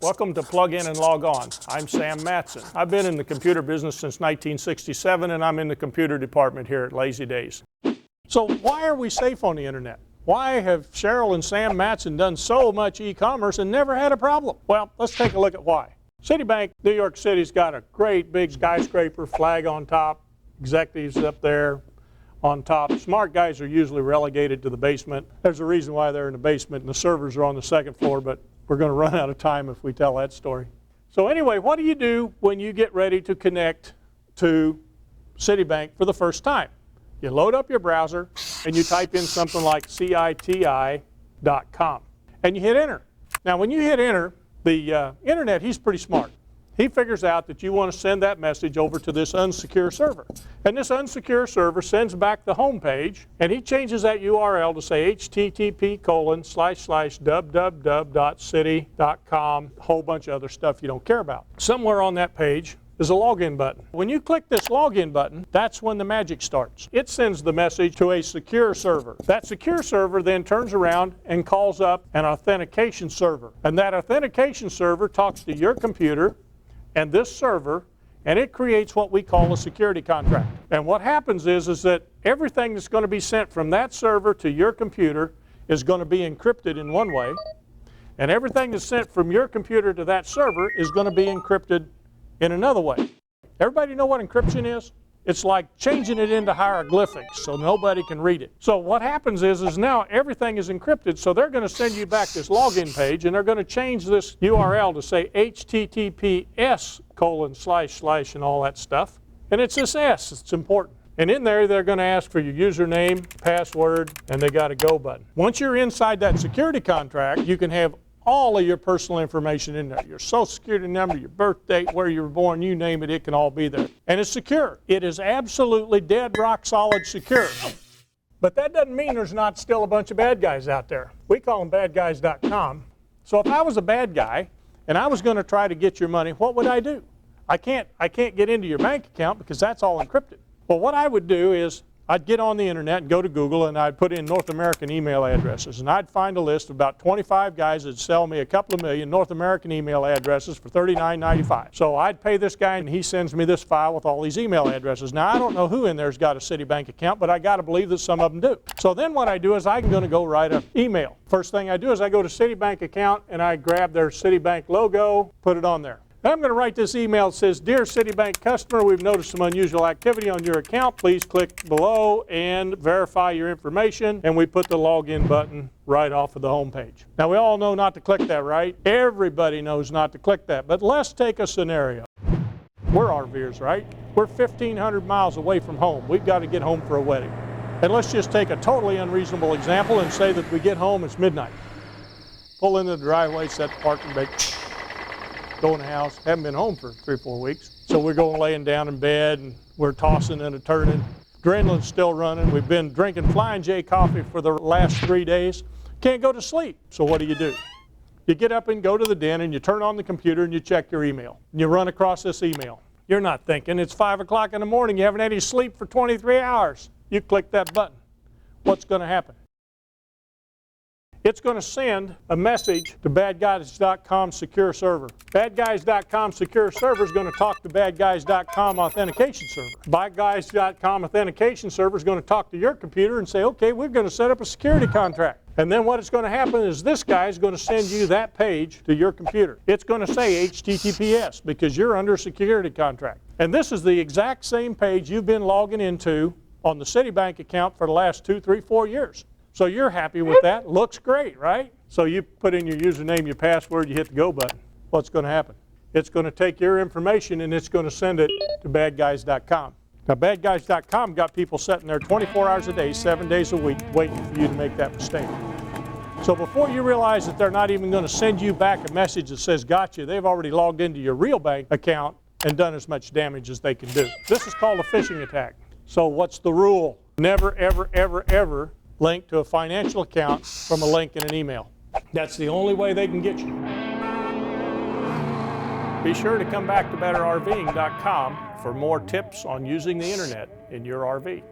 Welcome to Plug In and Log On. I'm Sam Matson. I've been in the computer business since 1967, and I'm in the computer department here at Lazy Days. So why are we safe on the internet? Why have Cheryl and Sam Matson done so much e-commerce and never had a problem? Well, let's take a look at why. Citibank, New York City's got a great big skyscraper, flag on top, executives up there on top. Smart guys are usually relegated to the basement. There's a reason why they're in the basement and the servers are on the second floor, but we're going to run out of time if we tell that story. So anyway, what do you do when you get ready to connect to Citibank for the first time? You load up your browser and you type in something like citi.com and you hit enter. Now when you hit enter, the internet, he's pretty smart. He figures out that you want to send that message over to this unsecure server. And this unsecure server sends back the home page, and he changes that URL to say http://www.citi.com, a whole bunch of other stuff you don't care about. Somewhere on that page is a login button. When you click this login button, that's when the magic starts. It sends the message to a secure server. That secure server then turns around and calls up an authentication server. And that authentication server talks to your computer and this server, and it creates what we call a security contract. And what happens is that everything that's going to be sent from that server to your computer is going to be encrypted in one way, and everything that's sent from your computer to that server is going to be encrypted in another way. Everybody know what encryption is? It's like changing it into hieroglyphics so nobody can read it. So what happens is now everything is encrypted, so they're going to send you back this login page and they're going to change this URL to say https:// and all that stuff. And it's this S, it's important. And in there they're going to ask for your username, password, and they got a go button. Once you're inside that security contract, you can have all of your personal information in there. Your social security number, your birth date, where you were born, you name it, it can all be there. And it's secure. It is absolutely dead rock solid secure. But that doesn't mean there's not still a bunch of bad guys out there. We call them betterRving. So if I was a bad guy and I was going to try to get your money, what would I do? I can't get into your bank account because that's all encrypted. Well, what I would do is I'd get on the internet and go to Google and I'd put in North American email addresses, and I'd find a list of about 25 guys that sell me a couple of million North American email addresses for $39.95. So I'd pay this guy and he sends me this file with all these email addresses. Now I don't know who in there's got a Citibank account, but I got to believe that some of them do. So then what I do is I'm going to go write an email. First thing I do is I go to Citibank account and I grab their Citibank logo, put it on there. Now I'm going to write this email that says, "Dear Citibank customer, we've noticed some unusual activity on your account. Please click below and verify your information." And we put the login button right off of the home page. Now we all know not to click that, right? Everybody knows not to click that. But let's take a scenario. We're RVers, right? We're 1,500 miles away from home. We've got to get home for a wedding. And let's just take a totally unreasonable example and say that we get home, it's midnight. Pull into the driveway, set the parking brake, go in the house, haven't been home for 3 or 4 weeks. So we're going laying down in bed and we're tossing and a turning. Adrenaline's still running. We've been drinking Flying J coffee for the last 3 days. Can't go to sleep. So what do? You get up and go to the den and you turn on the computer and you check your email. And you run across this email. You're not thinking it's 5 o'clock in the morning. You haven't had any sleep for 23 hours. You click that button. What's going to happen? It's going to send a message to badguys.com secure server. Badguys.com secure server is going to talk to badguys.com authentication server. Badguys.com authentication server is going to talk to your computer and say, okay, we're going to set up a security contract. And then what is going to happen is this guy is going to send you that page to your computer. It's going to say HTTPS because you're under a security contract. And this is the exact same page you've been logging into on the Citibank account for the last 2, 3, 4 years. So you're happy with that. Looks great, right? So you put in your username, your password, you hit the go button. What's going to happen? It's going to take your information and it's going to send it to badguys.com. Now badguys.com got people sitting there 24 hours a day, 7 days a week, waiting for you to make that mistake. So before you realize that they're not even going to send you back a message that says gotcha, they've already logged into your real bank account and done as much damage as they can do. This is called a phishing attack. So what's the rule? Never, ever, ever, ever link to a financial account from a link in an email. That's the only way they can get you. Be sure to come back to betterRving.com for more tips on using the internet in your RV.